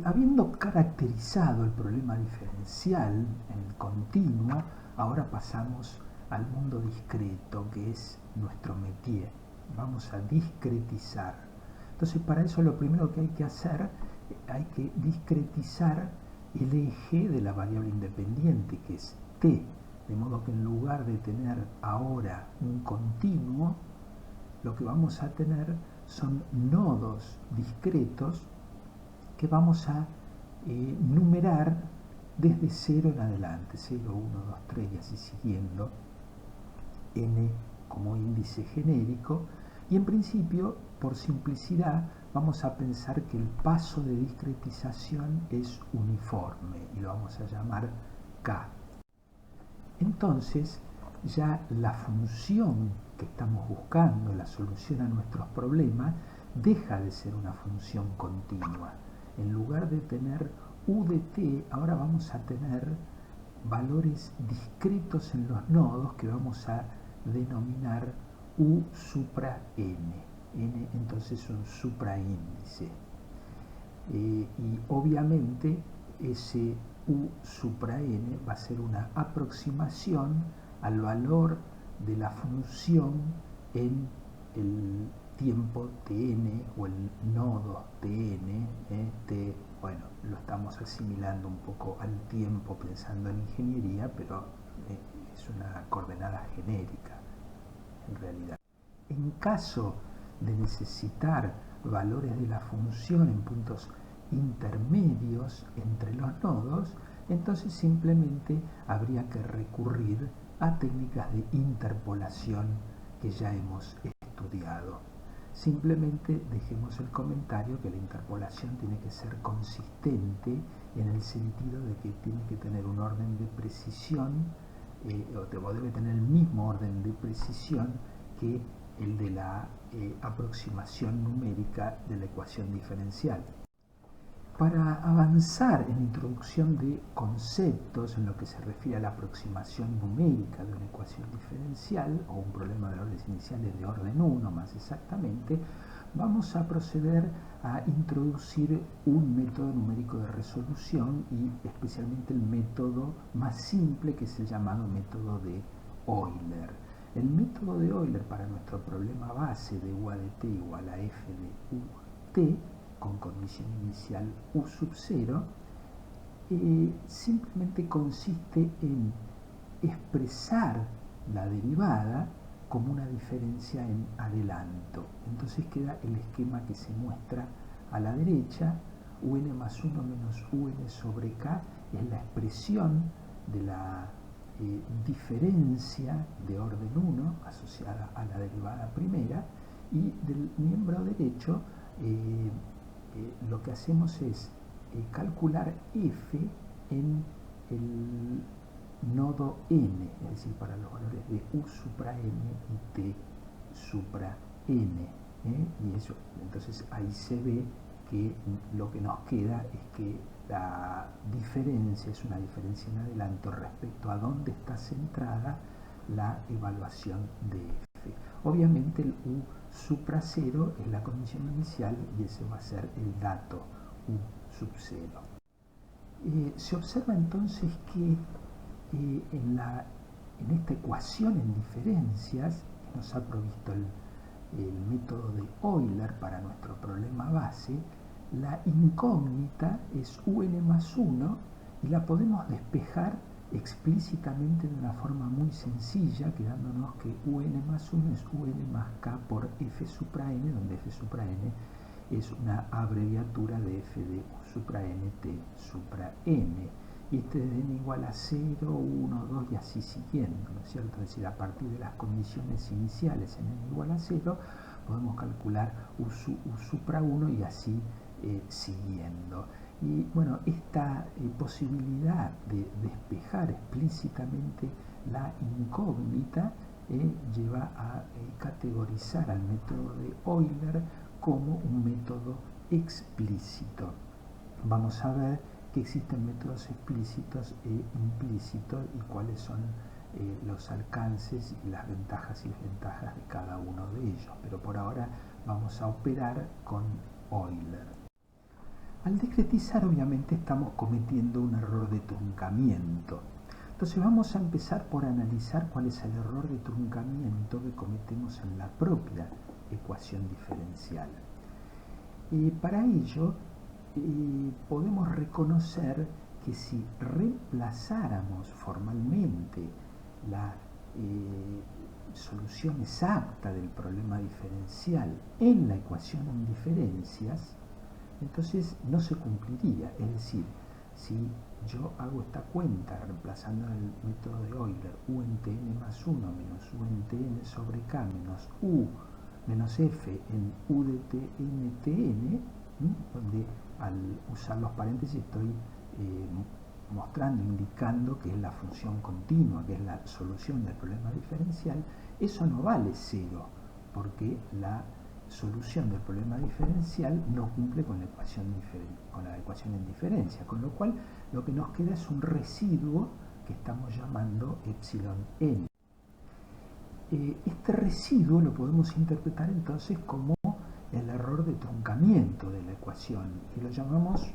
Habiendo caracterizado el problema diferencial en continuo, ahora pasamos al mundo discreto, que es nuestro métier. Vamos a discretizar. Entonces, para eso lo primero que hay que hacer, hay que discretizar el eje de la variable independiente, que es t. De modo que en lugar de tener ahora un continuo, lo que vamos a tener son nodos discretos que vamos a numerar desde 0 en adelante, 0, 1, 2, 3 y así siguiendo, n como índice genérico, y en principio, por simplicidad, vamos a pensar que el paso de discretización es uniforme y lo vamos a llamar k. Entonces, ya la función que estamos buscando, la solución a nuestros problemas, deja de ser una función continua. En lugar de tener u de t, ahora vamos a tener valores discretos en los nodos que vamos a denominar u supra n. N entonces un supraíndice. Y obviamente ese u supra n va a ser una aproximación al valor de la función en el tiempo tn o el nodo tn. Bueno, lo estamos asimilando un poco al tiempo pensando en ingeniería, pero es una coordenada genérica en realidad. En caso de necesitar valores de la función en puntos intermedios entre los nodos, entonces simplemente habría que recurrir a técnicas de interpolación que ya hemos estudiado. Simplemente dejemos el comentario que la interpolación tiene que ser consistente en el sentido de que tiene que tener un orden de precisión, o debe tener el mismo orden de precisión que el de la aproximación numérica de la ecuación diferencial. Para avanzar en la introducción de conceptos en lo que se refiere a la aproximación numérica de una ecuación diferencial o un problema de valores iniciales de orden 1 más exactamente, vamos a proceder a introducir un método numérico de resolución y especialmente el método más simple, que es el llamado método de Euler. El método de Euler para nuestro problema base de u a de t igual a f de u t con condición inicial u sub 0, simplemente consiste en expresar la derivada como una diferencia en adelanto. Entonces queda el esquema que se muestra a la derecha. Un más 1 menos un sobre k es la expresión de la diferencia de orden 1 asociada a la derivada primera, y del miembro derecho lo que hacemos es calcular f en el nodo n, es decir, para los valores de u supra n y t supra n. Y eso, entonces ahí se ve que lo que nos queda es que la diferencia es una diferencia en adelanto respecto a dónde está centrada la evaluación de f. Obviamente el u supra 0 es la condición inicial y ese va a ser el dato u sub 0. Se observa entonces que en esta ecuación en diferencias que nos ha provisto el método de Euler para nuestro problema base, la incógnita es un más 1 y la podemos despejar explícitamente de una forma muy sencilla, quedándonos que un más 1 es un más k por f supra n, donde f supra n es una abreviatura de f de u supra n t supra n. Y este es n igual a 0, 1, 2 y así siguiendo, ¿no es cierto? Es decir, a partir de las condiciones iniciales en n igual a 0, podemos calcular u supra 1 y así siguiendo. Y bueno, esta posibilidad de despejar explícitamente la incógnita lleva a categorizar al método de Euler como un método explícito. Vamos a ver que existen métodos explícitos e implícitos y cuáles son los alcances y las ventajas y desventajas de cada uno de ellos. Pero por ahora vamos a operar con Euler. Al discretizar, obviamente, estamos cometiendo un error de truncamiento. Entonces vamos a empezar por analizar cuál es el error de truncamiento que cometemos en la propia ecuación diferencial. Para ello, podemos reconocer que si reemplazáramos formalmente la solución exacta del problema diferencial en la ecuación en diferencias, entonces no se cumpliría. Es decir, si yo hago esta cuenta reemplazando el método de Euler, u en tn más 1 menos u en tn sobre k menos u menos f en u de tn tn, donde al usar los paréntesis estoy mostrando, indicando que es la función continua, que es la solución del problema diferencial, eso no vale 0, porque la solución del problema diferencial no cumple con la ecuación en diferencia, con lo cual lo que nos queda es un residuo que estamos llamando epsilon n. Este residuo lo podemos interpretar entonces como el error de truncamiento de la ecuación, y lo llamamos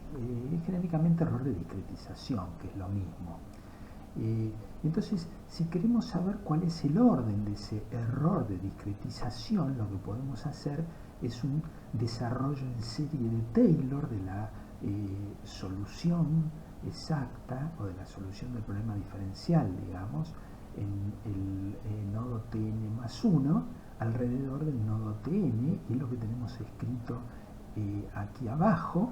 genéricamente error de discretización, que es lo mismo. Entonces, si queremos saber cuál es el orden de ese error de discretización, lo que podemos hacer es un desarrollo en serie de Taylor de la solución exacta o de la solución del problema diferencial, digamos, en el nodo tn más 1 alrededor del nodo tn, y es lo que tenemos escrito aquí abajo,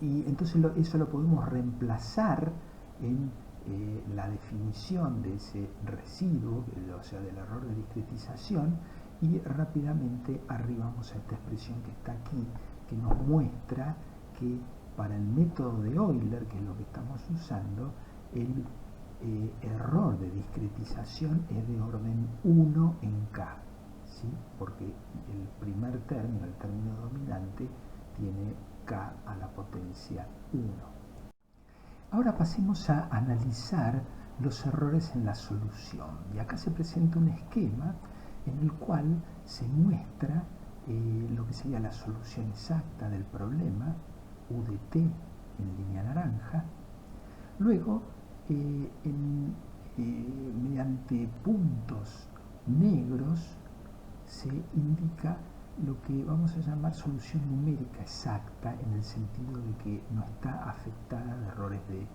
y entonces eso lo podemos reemplazar en la definición de ese residuo, o sea, del error de discretización, y rápidamente arribamos a esta expresión que está aquí, que nos muestra que para el método de Euler, que es lo que estamos usando, el error de discretización es de orden 1 en k, ¿sí? Porque el primer término, el término dominante, tiene k a la potencia 1. Ahora pasemos a analizar los errores en la solución. Y acá se presenta un esquema en el cual se muestra lo que sería la solución exacta del problema, u de t en línea naranja. Luego, mediante puntos negros, se indica lo que vamos a llamar solución numérica exacta, en el sentido de que no está afectada de errores de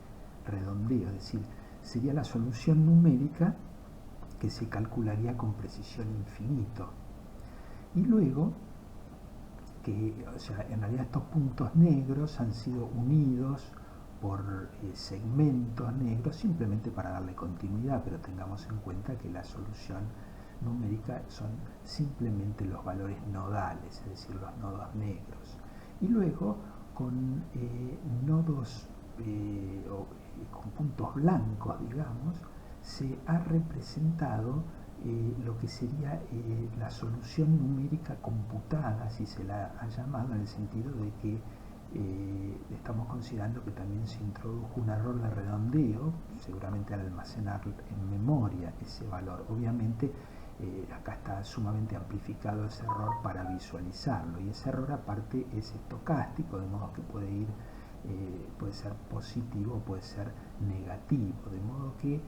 redondeo, es decir, sería la solución numérica que se calcularía con precisión infinito. Y luego, en realidad estos puntos negros han sido unidos por segmentos negros simplemente para darle continuidad, pero tengamos en cuenta que la solución numérica son simplemente los valores nodales, es decir, los nodos negros. Y luego con nodos con puntos blancos, digamos, se ha representado lo que sería la solución numérica computada, así se la ha llamado, en el sentido de que estamos considerando que también se introdujo un error de redondeo, seguramente al almacenar en memoria ese valor. Obviamente acá está sumamente amplificado ese error para visualizarlo, y ese error aparte es estocástico, de modo que puede ser positivo o puede ser negativo, de modo que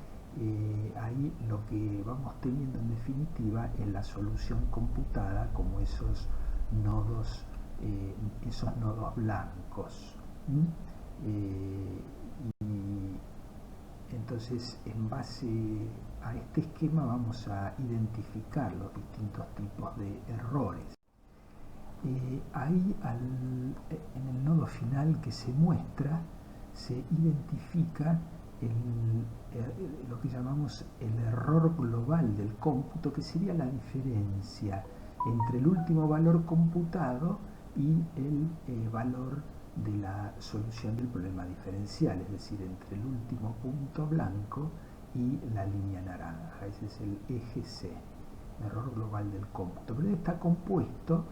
ahí lo que vamos teniendo en definitiva es la solución computada como esos nodos blancos. Y entonces, en base a este esquema vamos a identificar los distintos tipos de errores. Ahí en el nodo final que se muestra, se identifica lo que llamamos el error global del cómputo, que sería la diferencia entre el último valor computado y el valor de la solución del problema diferencial, es decir, entre el último punto blanco y la línea naranja. Ese es el eje C, el error global del cómputo. Pero está compuesto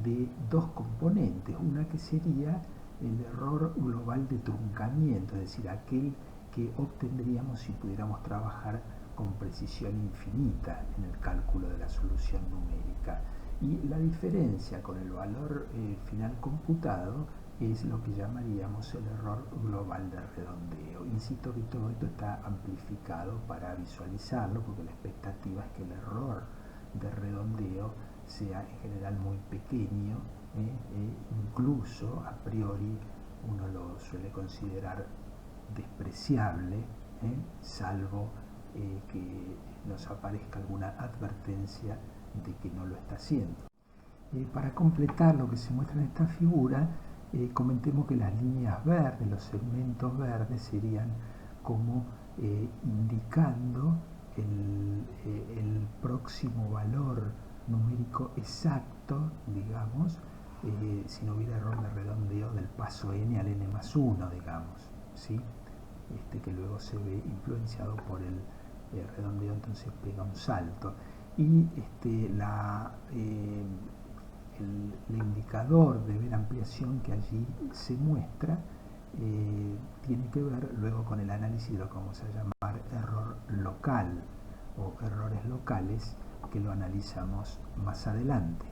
de dos componentes, una que sería el error global de truncamiento, es decir, aquel que obtendríamos si pudiéramos trabajar con precisión infinita en el cálculo de la solución numérica. Y la diferencia con el valor final computado es lo que llamaríamos el error global de redondeo. Insisto que todo esto está amplificado para visualizarlo, porque la expectativa es que el error de redondeo sea en general muy pequeño, incluso a priori uno lo suele considerar despreciable, salvo que nos aparezca alguna advertencia de que no lo está haciendo. Para completar lo que se muestra en esta figura, comentemos que las líneas verdes, los segmentos verdes, serían como indicando el próximo valor numérico exacto, digamos, si no hubiera error de redondeo del paso n al n más 1, digamos, ¿sí? Que luego se ve influenciado por el redondeo, entonces pega un salto. Y el indicador de ver ampliación que allí se muestra tiene que ver luego con el análisis de lo que vamos a llamar error local o errores locales, que lo analizamos más adelante.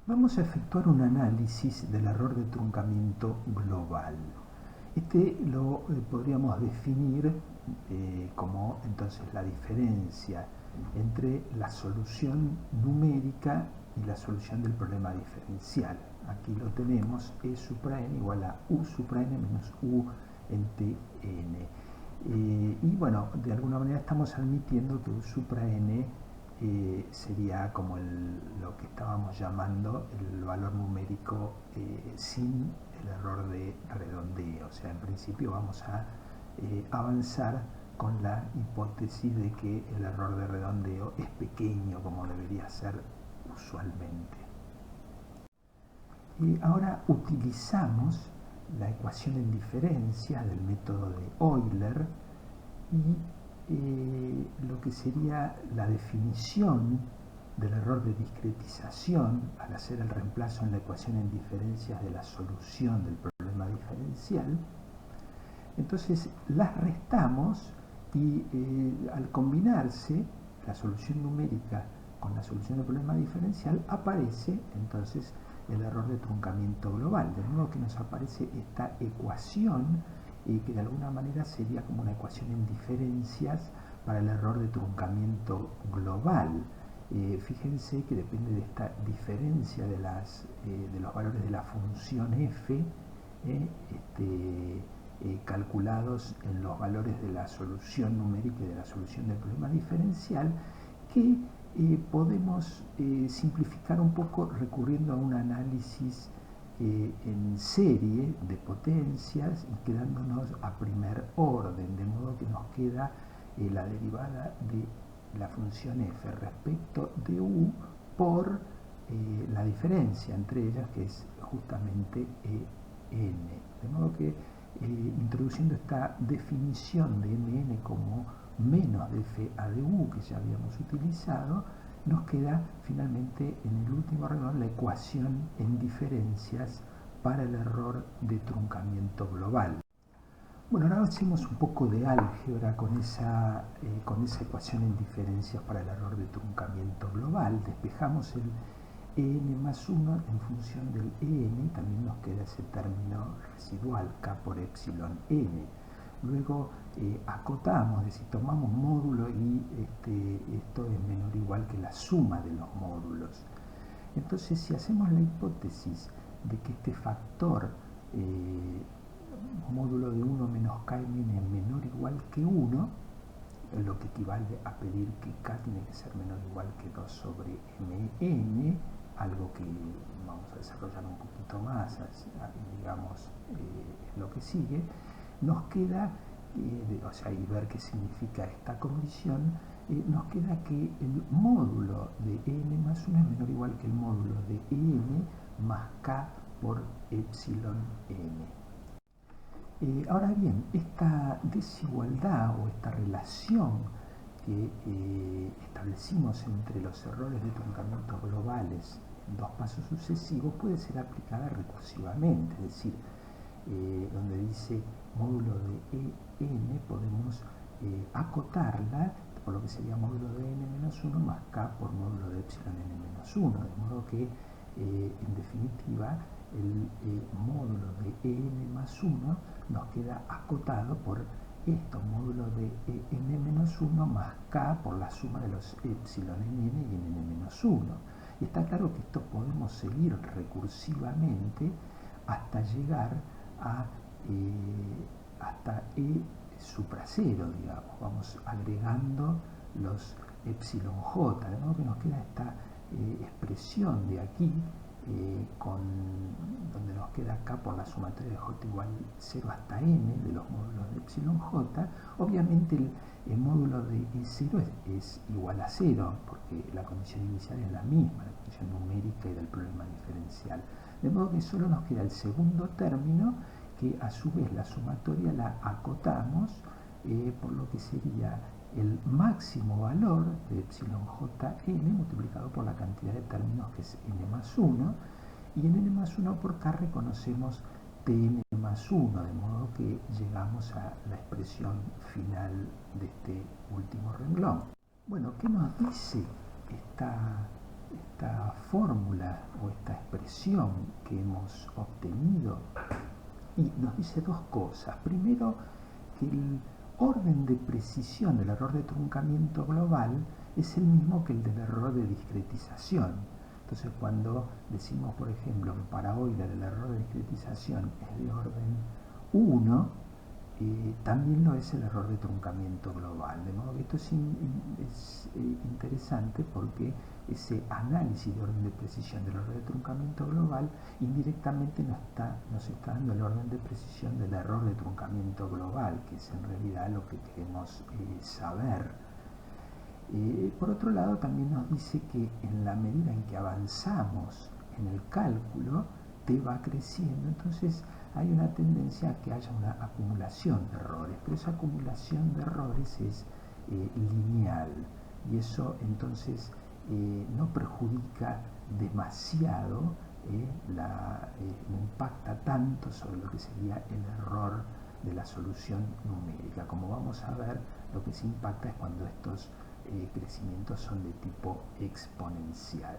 Vamos a efectuar un análisis del error de truncamiento global. Lo podríamos definir como entonces la diferencia entre la solución numérica y la solución del problema diferencial. Aquí lo tenemos, E supra n igual a U supra n menos U en Tn. Y bueno, de alguna manera estamos admitiendo que U supra n sería como lo que estábamos llamando el valor numérico sin el error de redondeo. O sea, en principio vamos a avanzar con la hipótesis de que el error de redondeo es pequeño, como debería ser usualmente. Ahora utilizamos la ecuación en diferencias del método de Euler y lo que sería la definición del error de discretización al hacer el reemplazo en la ecuación en diferencias de la solución del problema diferencial. Entonces las restamos y al combinarse la solución numérica con la solución del problema diferencial aparece entonces el error de truncamiento global, de modo que nos aparece esta ecuación que de alguna manera sería como una ecuación en diferencias para el error de truncamiento global. Fíjense que depende de esta diferencia de los valores de la función f calculados en los valores de la solución numérica y de la solución del problema diferencial, que podemos simplificar un poco recurriendo a un análisis en serie de potencias y quedándonos a primer orden, de modo que nos queda la derivada de la función f respecto de u por la diferencia entre ellas, que es justamente n. De modo que introduciendo esta definición de mn como menos de f a de u, que ya habíamos utilizado, nos queda finalmente en el último renglón la ecuación en diferencias para el error de truncamiento global. Bueno, ahora hacemos un poco de álgebra con esa ecuación en diferencias para el error de truncamiento global. Despejamos el en más 1 en función del en, también nos queda ese término residual, k por epsilon n. Luego acotamos, es decir, tomamos módulo y esto es menor o igual que la suma de los módulos. Entonces, si hacemos la hipótesis de que este factor módulo de 1 menos kmn es menor o igual que 1, lo que equivale a pedir que k tiene que ser menor o igual que 2 sobre mn, algo que vamos a desarrollar un poquito más, digamos, lo que sigue, nos queda, y ver qué significa esta condición, nos queda que el módulo de n más 1 es menor o igual que el módulo de n más k por epsilon n. Ahora bien, esta desigualdad o esta relación que establecimos entre los errores de truncamiento globales en dos pasos sucesivos puede ser aplicada recursivamente, es decir, donde dice módulo de en podemos acotarla por lo que sería módulo de n menos 1 más k por módulo de epsilon n menos 1, de modo que en definitiva el módulo de en más 1 nos queda acotado por esto, módulo de n menos 1 más k por la suma de los epsilon en n y en n menos 1. Y está claro que esto podemos seguir recursivamente hasta llegar a hasta e supra 0, digamos. Vamos agregando los epsilon j, de modo que nos queda esta expresión de aquí donde nos queda k por la sumatoria de j igual 0 hasta n de los módulos de epsilon j. Obviamente el módulo de E0 es igual a 0, porque la condición inicial es la misma, la condición numérica y del problema diferencial. De modo que solo nos queda el segundo término, que a su vez la sumatoria la acotamos por lo que sería el máximo valor de epsilon jn multiplicado por la cantidad de términos, que es n más 1, y en n más 1 por k reconocemos tn más 1, de modo que llegamos a la expresión final de este último renglón. Bueno, ¿qué nos dice esta fórmula o esta expresión que hemos obtenido? Y nos dice dos cosas. Primero, que el orden de precisión del error de truncamiento global es el mismo que el del error de discretización. Entonces, cuando decimos, por ejemplo, que para Euler el error de discretización es de orden 1, también lo es el error de truncamiento global. De modo que esto es interesante, porque ese análisis de orden de precisión del error de truncamiento global indirectamente nos está dando el orden de precisión del error de truncamiento global, que es en realidad lo que queremos saber. Por otro lado, también nos dice que en la medida en que avanzamos en el cálculo, t va creciendo, entonces hay una tendencia a que haya una acumulación de errores, pero esa acumulación de errores es lineal, y eso entonces no perjudica demasiado, no impacta tanto sobre lo que sería el error de la solución numérica. Como vamos a ver, lo que sí impacta es cuando estos crecimientos son de tipo exponencial.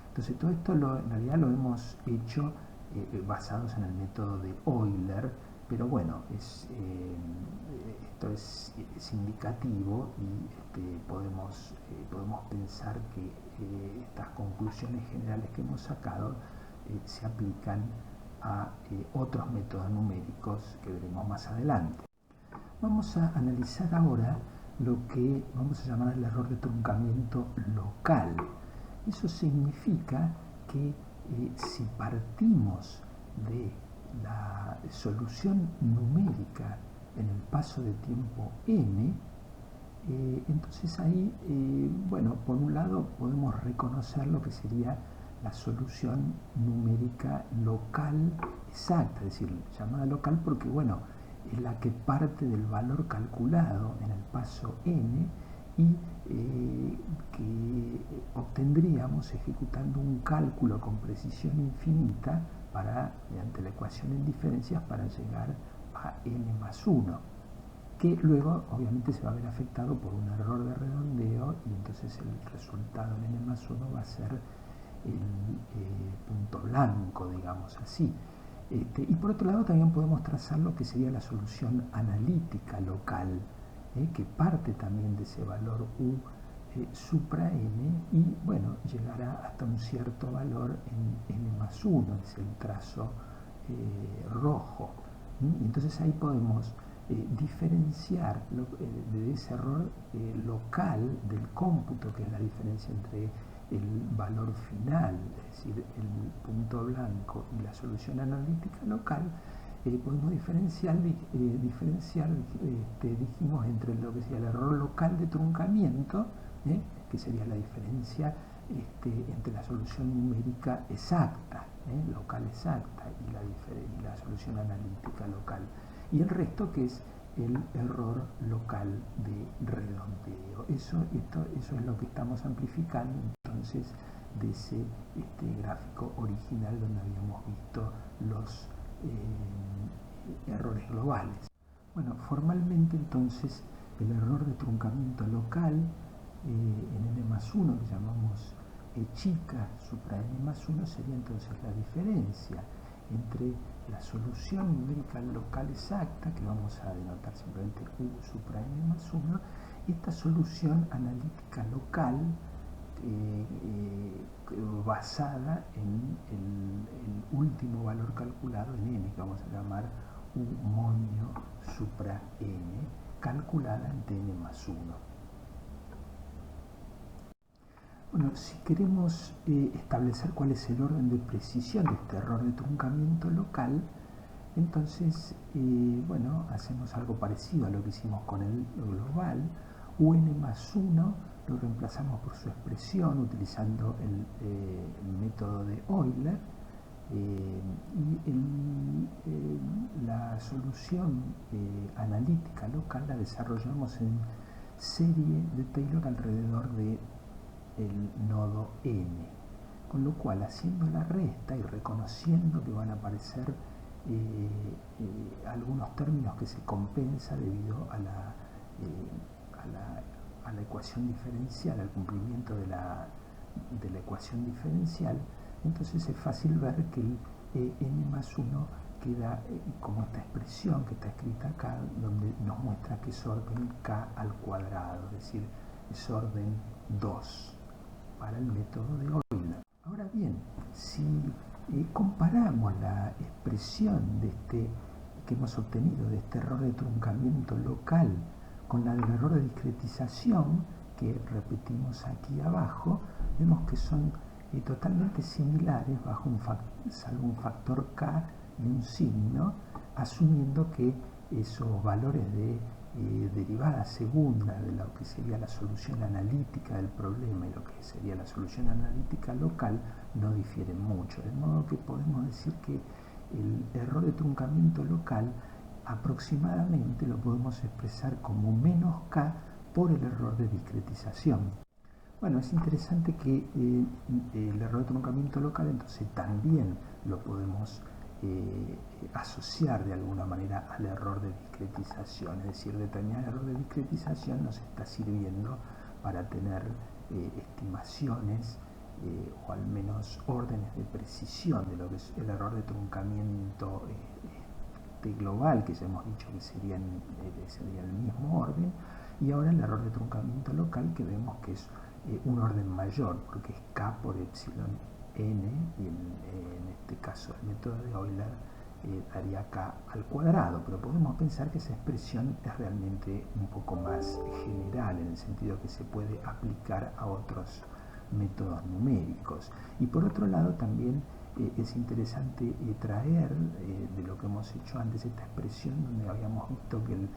Entonces todo esto en realidad lo hemos hecho basados en el método de Euler, pero bueno, esto es indicativo, y podemos pensar que estas conclusiones generales que hemos sacado se aplican a otros métodos numéricos que veremos más adelante. Vamos a analizar ahora lo que vamos a llamar el error de truncamiento local. Eso significa que si partimos de la solución numérica en el paso de tiempo n, entonces ahí, bueno, por un lado podemos reconocer lo que sería la solución numérica local exacta, es decir, llamada local porque, bueno, es la que parte del valor calculado en el paso n y que obtendríamos ejecutando un cálculo con precisión infinita mediante la ecuación en diferencias para llegar a n más 1, que luego obviamente se va a ver afectado por un error de redondeo, y entonces el resultado en n más 1 va a ser el punto blanco, digamos así. Y por otro lado también podemos trazar lo que sería la solución analítica local, que parte también de ese valor u supra n, y bueno, llegará hasta un cierto valor en n más 1, es el trazo rojo. Y entonces ahí podemos diferenciar de ese error local del cómputo, que es la diferencia entre el valor final, es decir, el punto blanco, y la solución analítica local. Podemos diferenciar, dijimos, entre lo que sería el error local de truncamiento, que sería la diferencia entre la solución numérica exacta, local exacta, y la solución analítica local, y el resto, que es el error local de redondeo. Eso es lo que estamos amplificando entonces de ese gráfico original donde habíamos visto los errores globales. Bueno, formalmente entonces el error de truncamiento local en n más 1, que llamamos chica supra n más 1, sería entonces la diferencia entre la solución numérica local exacta, que vamos a denotar simplemente U supra n más 1, y esta solución analítica local basada en el último valor calculado en n, que vamos a llamar U moño supra n, calculada en tn más 1. Bueno, si queremos establecer cuál es el orden de precisión de este error de truncamiento local, entonces, bueno, hacemos algo parecido a lo que hicimos con el global. Un más 1 lo reemplazamos por su expresión utilizando el método de Euler, y la solución analítica local la desarrollamos en serie de Taylor alrededor de el nodo n, con lo cual, haciendo la resta y reconociendo que van a aparecer algunos términos que se compensa debido a la ecuación diferencial, al cumplimiento de la ecuación diferencial, entonces es fácil ver que el n más 1 queda como esta expresión que está escrita acá, donde nos muestra que es orden k al cuadrado, es decir, es orden 2 para el método de Euler. Ahora bien, si comparamos la expresión que hemos obtenido de este error de truncamiento local con la del error de discretización, que repetimos aquí abajo, vemos que son totalmente similares salvo un factor k y un signo, asumiendo que esos valores de derivada segunda de lo que sería la solución analítica del problema y lo que sería la solución analítica local no difieren mucho, de modo que podemos decir que el error de truncamiento local aproximadamente lo podemos expresar como menos k por el error de discretización. Bueno, es interesante que el error de truncamiento local entonces también lo podemos asociar de alguna manera al error de discretización, es decir, determinar el error de discretización nos está sirviendo para tener estimaciones o al menos órdenes de precisión de lo que es el error de truncamiento global, que ya hemos dicho que sería el mismo orden, y ahora el error de truncamiento local, que vemos que es un orden mayor, porque es k por epsilon n, y en este caso el método de Euler daría k al cuadrado, pero podemos pensar que esa expresión es realmente un poco más general, en el sentido que se puede aplicar a otros métodos numéricos. Y por otro lado también es interesante traer de lo que hemos hecho antes esta expresión donde habíamos visto que el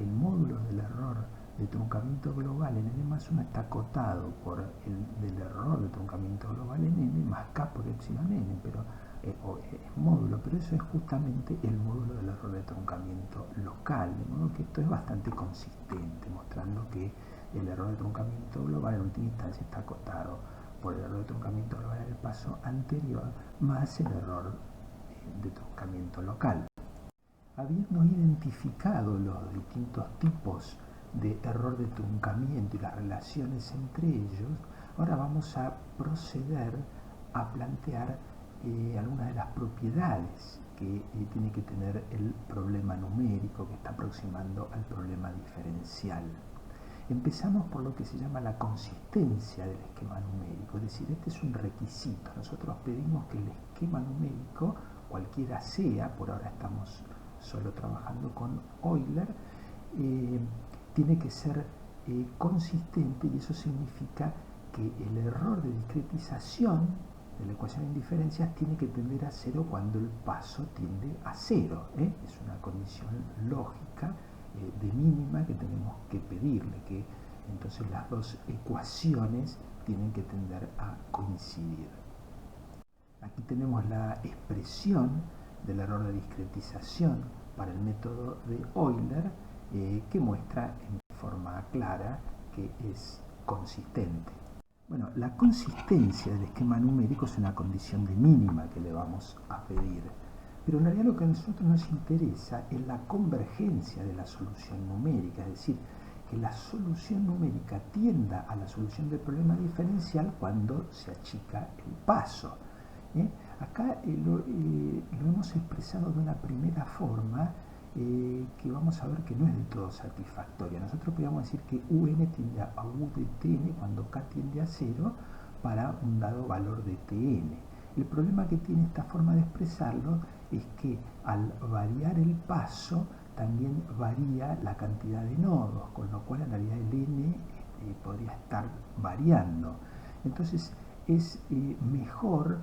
módulo del error de truncamiento global en n más 1 está acotado por el del error de truncamiento global en n más k por epsilon n, pero es módulo, pero eso es justamente el módulo del error de truncamiento local, de modo que esto es bastante consistente, mostrando que el error de truncamiento global en última instancia está acotado por el error de truncamiento global en el paso anterior más el error de truncamiento local. Habiendo identificado los distintos tipos de error de truncamiento y las relaciones entre ellos, ahora vamos a proceder a plantear algunas de las propiedades que tiene que tener el problema numérico que está aproximando al problema diferencial. Empezamos por lo que se llama la consistencia del esquema numérico, es decir, este es un requisito. Nosotros pedimos que el esquema numérico, cualquiera sea, por ahora estamos solo trabajando con Euler, tiene que ser consistente, y eso significa que el error de discretización de la ecuación en diferencias tiene que tender a 0 cuando el paso tiende a 0. Es una condición lógica de mínima que tenemos que pedirle, que entonces las dos ecuaciones tienen que tender a coincidir. Aquí tenemos la expresión del error de discretización para el método de Euler, que muestra en forma clara que es consistente. Bueno, la consistencia del esquema numérico es una condición de mínima que le vamos a pedir, pero en realidad lo que a nosotros nos interesa es la convergencia de la solución numérica, es decir, que la solución numérica tienda a la solución del problema diferencial cuando se achica el paso. Acá lo hemos expresado de una primera forma que vamos a ver que no es del todo satisfactoria. Nosotros podríamos decir que UN tiende a U de Tn cuando K tiende a 0 para un dado valor de Tn. El problema que tiene esta forma de expresarlo es que al variar el paso también varía la cantidad de nodos, con lo cual en realidad el n podría estar variando. Entonces es mejor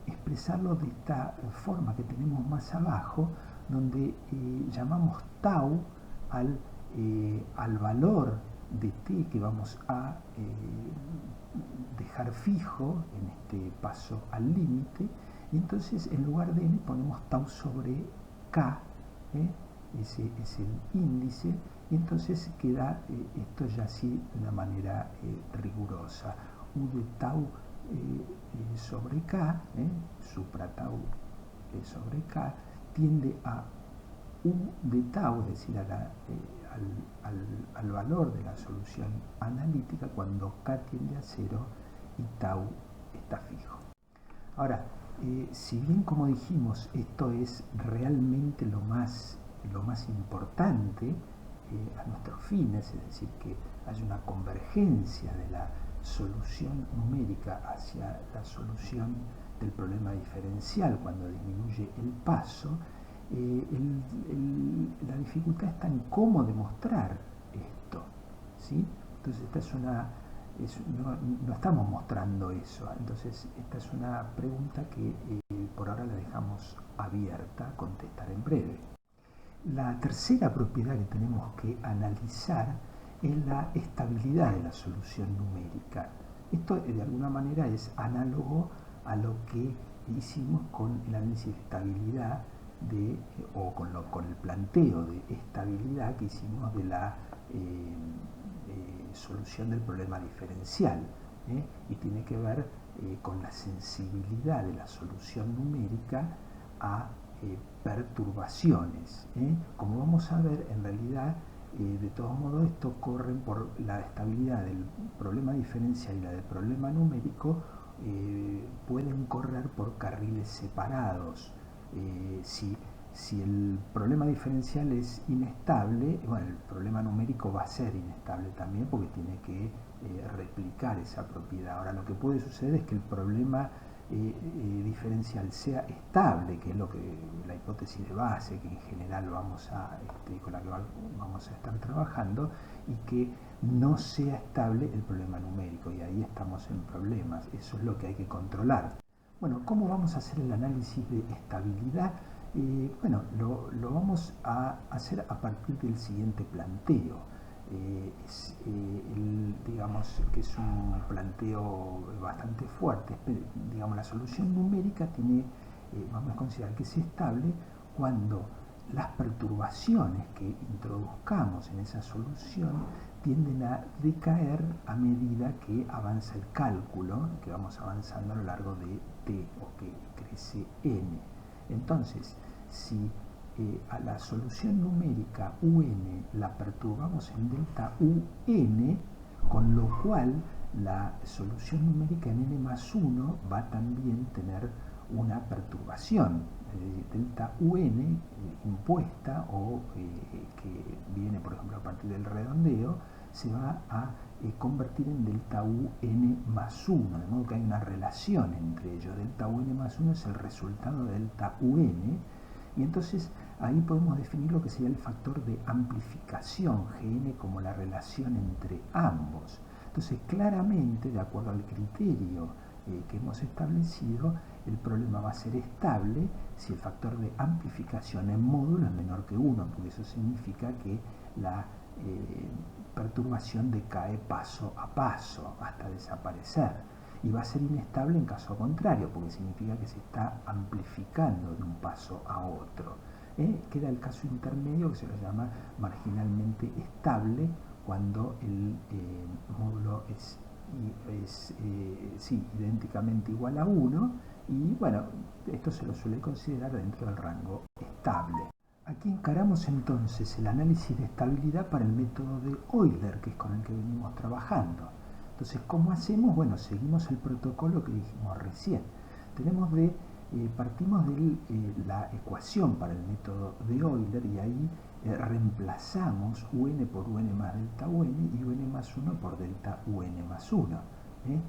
expresarlo de esta forma que tenemos más abajo, donde llamamos tau al valor de t que vamos a dejar fijo en este paso al límite, y entonces en lugar de n ponemos tau sobre k, ese es el índice, y entonces queda esto ya así de una manera rigurosa. U de tau sobre k, supra tau sobre k, tiende a U de tau, es decir, al valor de la solución analítica cuando k tiende a 0 y tau está fijo. Ahora, si bien, como dijimos, esto es realmente lo más importante a nuestros fines, es decir, que haya una convergencia de la solución numérica hacia la solución del problema diferencial cuando disminuye el paso, la dificultad está en cómo demostrar esto, ¿sí? Entonces esta es una... no estamos mostrando eso, entonces esta es una pregunta que por ahora la dejamos abierta a contestar en breve. La tercera propiedad que tenemos que analizar es la estabilidad de la solución numérica. Esto de alguna manera es análogo a lo que hicimos con el análisis de estabilidad o con el planteo de estabilidad que hicimos de la solución del problema diferencial, y tiene que ver con la sensibilidad de la solución numérica a perturbaciones. Como vamos a ver, en realidad, de todos modos, esto corre por la estabilidad del problema diferencial y la del problema numérico, pueden correr por carriles separados. Si el problema diferencial es inestable, bueno, el problema numérico va a ser inestable también porque tiene que replicar esa propiedad. Ahora, lo que puede suceder es que el problema diferencial sea estable, que es lo que la hipótesis de base que en general con la que vamos a estar trabajando, y que no sea estable el problema numérico, y ahí estamos en problemas. Eso es lo que hay que controlar. Bueno, ¿cómo vamos a hacer el análisis de estabilidad? Bueno, lo vamos a hacer a partir del siguiente planteo. Digamos que es un planteo bastante fuerte. Digamos, la solución numérica tiene, vamos a considerar que es estable cuando las perturbaciones que introduzcamos en esa solución tienden a decaer a medida que avanza el cálculo, que vamos avanzando a lo largo de t, o que crece n. Entonces, si a la solución numérica un la perturbamos en delta un, con lo cual la solución numérica en n más 1 va a también tener una perturbación, delta un impuesta, o que viene, por ejemplo, a partir del redondeo, se va a convertir en delta un más 1, de modo que hay una relación entre ellos. Delta un más 1 es el resultado de delta un, y entonces ahí podemos definir lo que sería el factor de amplificación, Gn, como la relación entre ambos. Entonces, claramente, de acuerdo al criterio que hemos establecido, el problema va a ser estable si el factor de amplificación en módulo es menor que 1, porque eso significa que la perturbación decae paso a paso hasta desaparecer. Y va a ser inestable en caso contrario, porque significa que se está amplificando de un paso a otro. Queda el caso intermedio, que se lo llama marginalmente estable, cuando el módulo es idénticamente igual a 1, y bueno, esto se lo suele considerar dentro del rango estable. Aquí encaramos entonces el análisis de estabilidad para el método de Euler, que es con el que venimos trabajando. Entonces, ¿cómo hacemos? Bueno, seguimos el protocolo que dijimos recién. partimos de la ecuación para el método de Euler y ahí reemplazamos un por un más delta un y un más 1 por delta un más 1. Y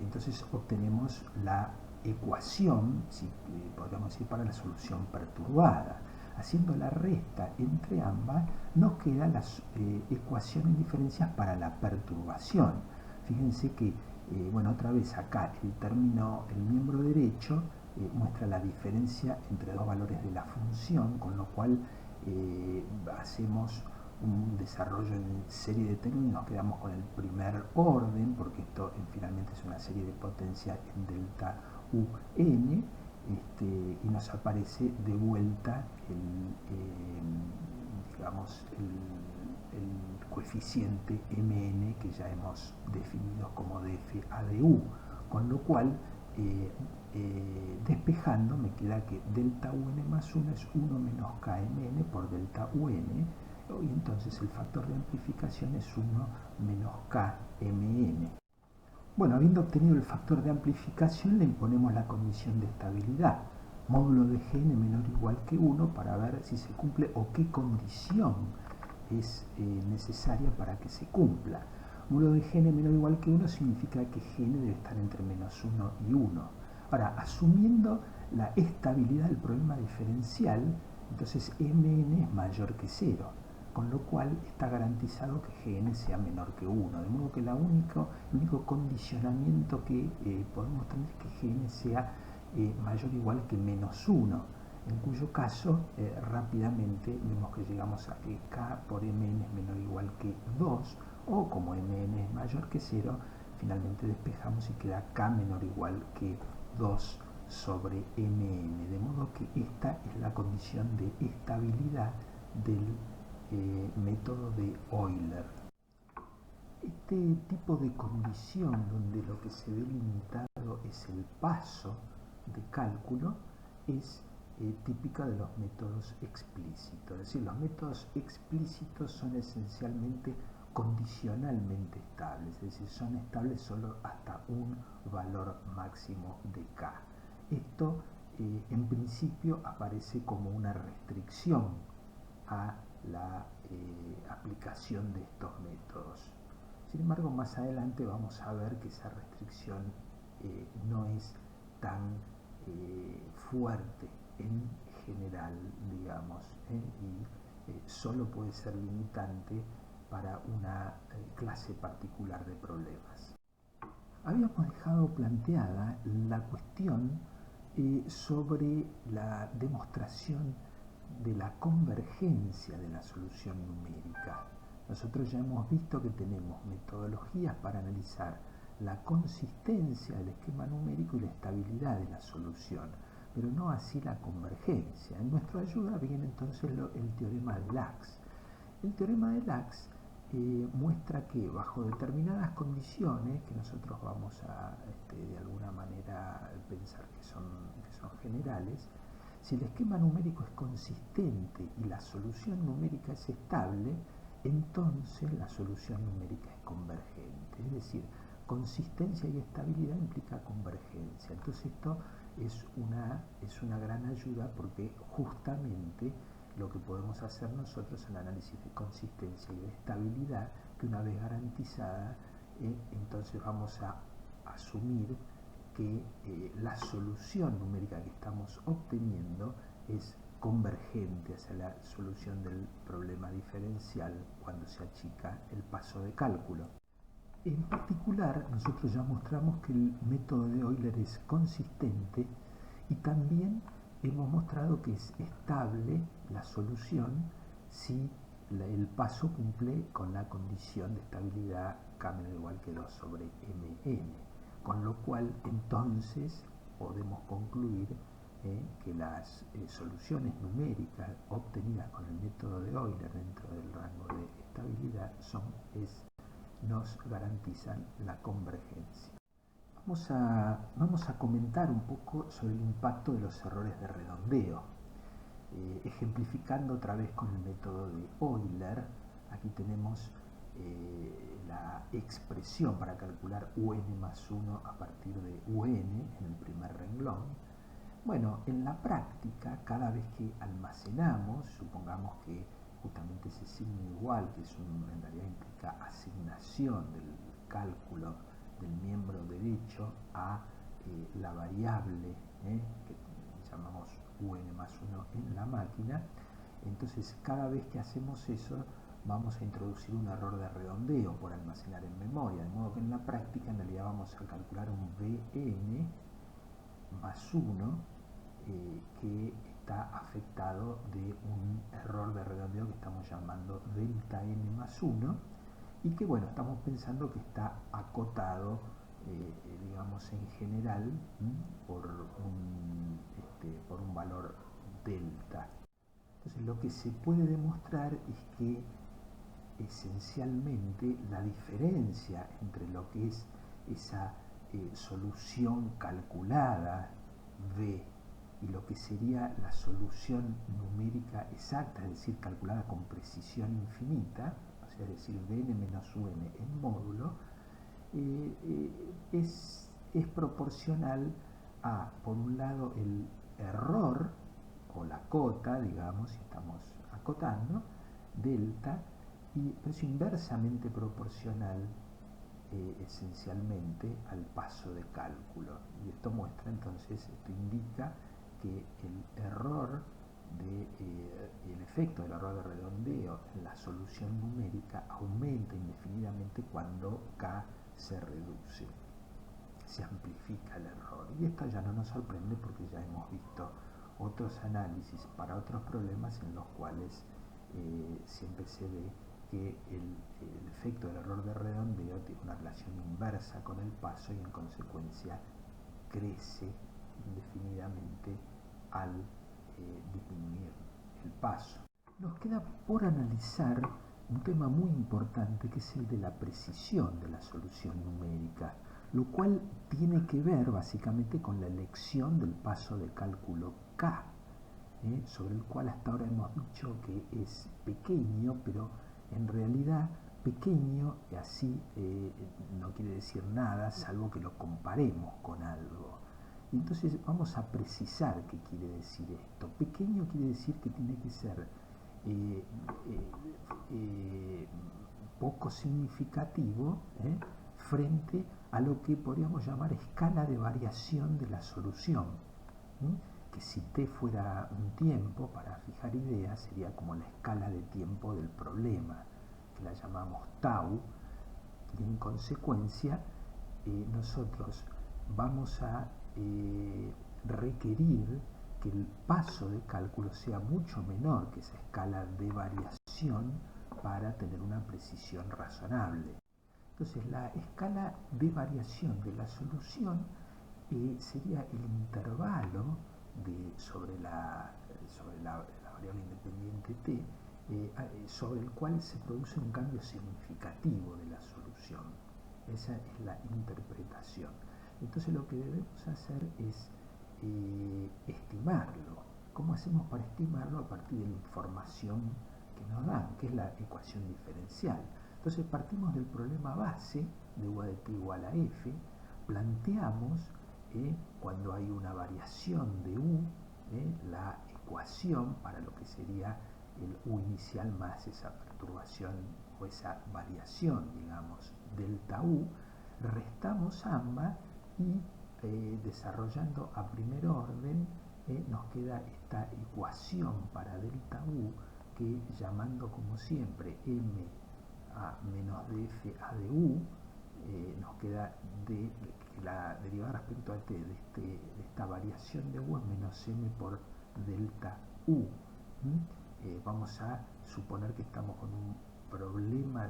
entonces obtenemos la ecuación, si podríamos decir, para la solución perturbada. Haciendo la resta entre ambas nos quedan las ecuaciones diferencias para la perturbación. Fíjense que, bueno, otra vez acá el miembro derecho muestra la diferencia entre dos valores de la función, con lo cual hacemos un desarrollo en serie de términos y nos quedamos con el primer orden, porque esto finalmente es una serie de potencia en delta un, y nos aparece de vuelta el coeficiente mn que ya hemos definido como df a du, con lo cual despejando me queda que delta un más 1 es 1 menos kmn por delta un, y entonces el factor de amplificación es 1 menos kmn. Bueno, habiendo obtenido el factor de amplificación, le imponemos la condición de estabilidad, módulo de Gn menor o igual que 1, para ver si se cumple o qué condición es necesaria para que se cumpla. Módulo de Gn menor o igual que 1 significa que Gn debe estar entre menos 1 y 1. Ahora, asumiendo la estabilidad del problema diferencial, entonces Mn es mayor que 0. Con lo cual está garantizado que Gn sea menor que 1, de modo que el único condicionamiento que podemos tener es que Gn sea mayor o igual que menos 1, en cuyo caso rápidamente vemos que llegamos a que K por Mn es menor o igual que 2, o como Mn es mayor que 0, finalmente despejamos y queda K menor o igual que 2 sobre Mn, de modo que esta es la condición de estabilidad del método de Euler. Este tipo de condición donde lo que se ve limitado es el paso de cálculo es típica de los métodos explícitos. Es decir, los métodos explícitos son esencialmente condicionalmente estables, es decir, son estables solo hasta un valor máximo de k. Esto en principio aparece como una restricción a la aplicación de estos métodos. Sin embargo, más adelante vamos a ver que esa restricción no es tan fuerte en general, digamos, y solo puede ser limitante para una clase particular de problemas. Habíamos dejado planteada la cuestión sobre la demostración de la convergencia de la solución numérica. Nosotros ya hemos visto que tenemos metodologías para analizar la consistencia del esquema numérico y la estabilidad de la solución, pero no así la convergencia. En nuestra ayuda viene entonces el teorema de Lax. El teorema de Lax muestra que bajo determinadas condiciones, que nosotros vamos a de alguna manera pensar que son generales, si el esquema numérico es consistente y la solución numérica es estable, entonces la solución numérica es convergente. Es decir, consistencia y estabilidad implica convergencia. Entonces esto es una gran ayuda, porque justamente lo que podemos hacer nosotros en el análisis de consistencia y de estabilidad, que una vez garantizada, entonces vamos a asumir que la solución numérica que estamos obteniendo es convergente hacia la solución del problema diferencial cuando se achica el paso de cálculo. En particular, nosotros ya mostramos que el método de Euler es consistente y también hemos mostrado que es estable la solución si el paso cumple con la condición de estabilidad K menor o igual que 2 sobre Mn. Con lo cual, entonces, podemos concluir que las soluciones numéricas obtenidas con el método de Euler dentro del rango de estabilidad nos garantizan la convergencia. Vamos a comentar un poco sobre el impacto de los errores de redondeo, ejemplificando otra vez con el método de Euler. Aquí tenemos la expresión para calcular un más 1 a partir de un en el primer renglón. Bueno, en la práctica, cada vez que almacenamos, supongamos que justamente ese signo igual, que en realidad implica asignación del cálculo del miembro derecho a la variable que llamamos un más 1 en la máquina, entonces cada vez que hacemos eso vamos a introducir un error de redondeo por almacenar en memoria, de modo que en la práctica en realidad vamos a calcular un Bn más 1 que está afectado de un error de redondeo que estamos llamando delta n más 1 y que bueno, estamos pensando que está acotado digamos en general por un valor delta. Entonces lo que se puede demostrar es que esencialmente la diferencia entre lo que es esa solución calculada V y lo que sería la solución numérica exacta, es decir, calculada con precisión infinita, o sea, es decir, Bn menos Un en módulo, es proporcional a, por un lado, el error o la cota, digamos, si estamos acotando, delta, y es inversamente proporcional esencialmente al paso de cálculo. Y esto muestra entonces, esto indica que el error el efecto del error de redondeo en la solución numérica aumenta indefinidamente cuando K se reduce, se amplifica el error. Y esto ya no nos sorprende porque ya hemos visto otros análisis para otros problemas en los cuales siempre se ve que el efecto del error de redondeo tiene una relación inversa con el paso y en consecuencia crece indefinidamente al disminuir el paso. Nos queda por analizar un tema muy importante que es el de la precisión de la solución numérica, lo cual tiene que ver básicamente con la elección del paso de cálculo K, sobre el cual hasta ahora hemos dicho que es pequeño, pero en realidad pequeño así no quiere decir nada salvo que lo comparemos con algo. Y entonces vamos a precisar qué quiere decir esto. Pequeño quiere decir que tiene que ser poco significativo frente a lo que podríamos llamar escala de variación de la solución, que si t fuera un tiempo, para fijar ideas, sería como la escala de tiempo del problema, que la llamamos tau, y en consecuencia nosotros vamos a requerir que el paso de cálculo sea mucho menor que esa escala de variación para tener una precisión razonable. Entonces la escala de variación de la solución sería el intervalo sobre la variable independiente t sobre el cual se produce un cambio significativo de la solución. Esa es la interpretación. Entonces lo que debemos hacer es estimarlo. ¿Cómo hacemos para estimarlo? A partir de la información que nos dan, que es la ecuación diferencial. Entonces partimos del problema base de u de t igual a f, planteamos cuando hay una variación de u, la ecuación para lo que sería el u inicial más esa perturbación o esa variación, digamos, delta u, restamos ambas y desarrollando a primer orden nos queda esta ecuación para delta u que, llamando como siempre m a menos df a de u, nos queda que la derivada respecto a t de esta variación de u es menos m por delta u. Vamos a suponer que estamos con un problema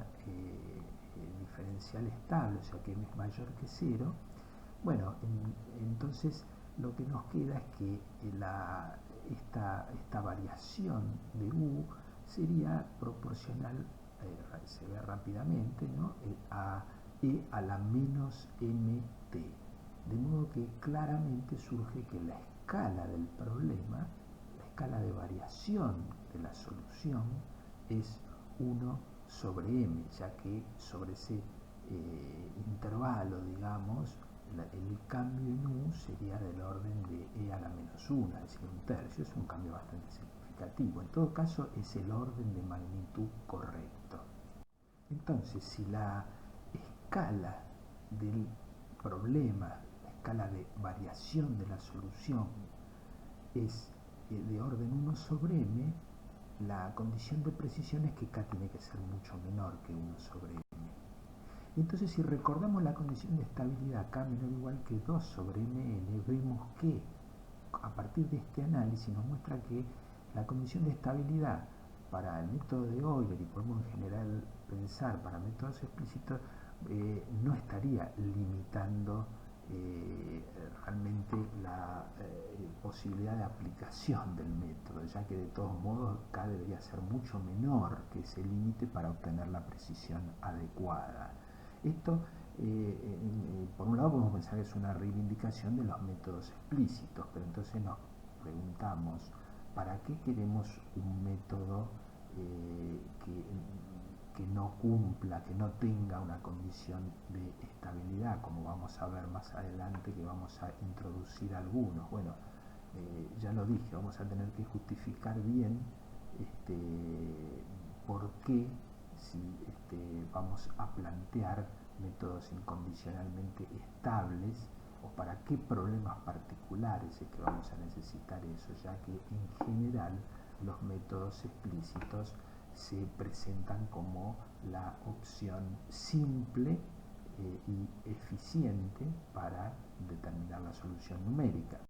diferencial estable, o sea que m es mayor que 0. Bueno, entonces lo que nos queda es que esta variación de u sería proporcional, se ve rápidamente, ¿no?, a e a la menos mt. De modo que claramente surge que la escala del problema, la escala de variación de la solución, es 1 sobre m, ya que sobre ese intervalo, digamos, el cambio en u sería del orden de e a la menos 1, es decir, un tercio. Es un cambio bastante significativo. En todo caso, es el orden de magnitud correcto. Entonces, si la escala del problema, la escala de variación de la solución, es de orden 1 sobre m, la condición de precisión es que k tiene que ser mucho menor que 1 sobre m. Entonces, si recordamos la condición de estabilidad k menor o igual que 2 sobre mn, vemos que a partir de este análisis nos muestra que la condición de estabilidad para el método de Euler, y podemos en general pensar para métodos explícitos, no estaría limitando realmente la posibilidad de aplicación del método, ya que de todos modos k debería ser mucho menor que ese límite para obtener la precisión adecuada. Esto, por un lado, podemos pensar que es una reivindicación de los métodos explícitos, pero entonces nos preguntamos, ¿para qué queremos un método que no cumpla, que no tenga una condición de estabilidad, como vamos a ver más adelante, que vamos a introducir algunos? Bueno, ya lo dije, vamos a tener que justificar bien por qué, si vamos a plantear métodos incondicionalmente estables, o para qué problemas particulares es que vamos a necesitar eso, ya que en general los métodos explícitos se presentan como la opción simple y eficiente para determinar la solución numérica.